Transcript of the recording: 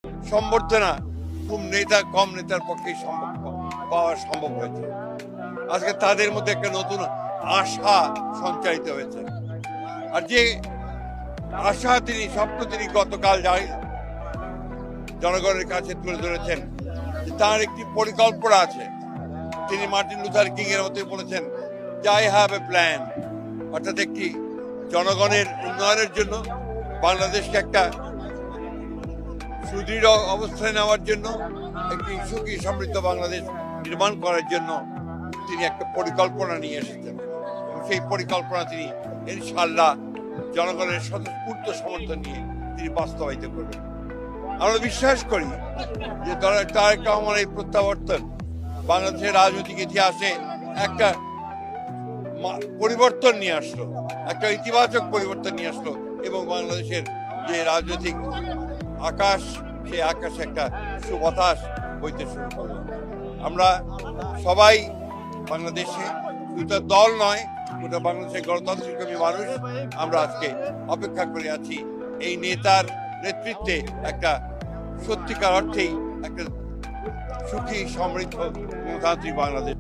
সম্বর্ধনা খুব কম নেতার পক্ষেই পাওয়া সম্ভব হয়েছে। আজকে তাদের মধ্যে একটা নতুন আশা সঞ্চারিত হয়েছে। আর যে আশা স্বপ্ন তিনি গতকাল জনগণের কাছে তুলে ধরেছেন, তার একটি পরিকল্পনা আছে। তিনি মার্টিন লুথার কিং এর মতোই বলেছেন যে আই হ্যাভ এ প্ল্যান, অর্থাৎ একটি জনগণের উন্নয়নের জন্য, বাংলাদেশকে একটা সুদৃঢ় অবস্থায় নেওয়ার জন্য, একটি সুখী সমৃদ্ধ বাংলাদেশ নির্মাণ করার জন্য তিনি একটা পরিকল্পনা নিয়ে এসেছেন। সেই পরিকল্পনা তিনি ইনশাআল্লাহ জনগণের স্বতঃস্ফূর্ত সমর্থন নিয়ে তিনি বাস্তবায়িত করবেন। আমরা বিশ্বাস করি যে তারেক রহমানের এই প্রত্যাবর্তন বাংলাদেশের রাজনৈতিক ইতিহাসে একটা পরিবর্তন নিয়ে আসলো, একটা ইতিবাচক পরিবর্তন নিয়ে আসলো, এবং বাংলাদেশের যে রাজনৈতিক আকাশ, সেই আকাশে একটা সুবাতাস বইতে শুরু করলো। আমরা সবাই বাংলাদেশে, শুধু দল নয়, গোটা বাংলাদেশের গণতান্ত্রিক মানুষ আমরা আজকে অপেক্ষা করে আছি এই নেতার নেতৃত্বে একটা সত্যিকার অর্থেই একটা সুখী সমৃদ্ধ গণতান্ত্রিক বাংলাদেশ।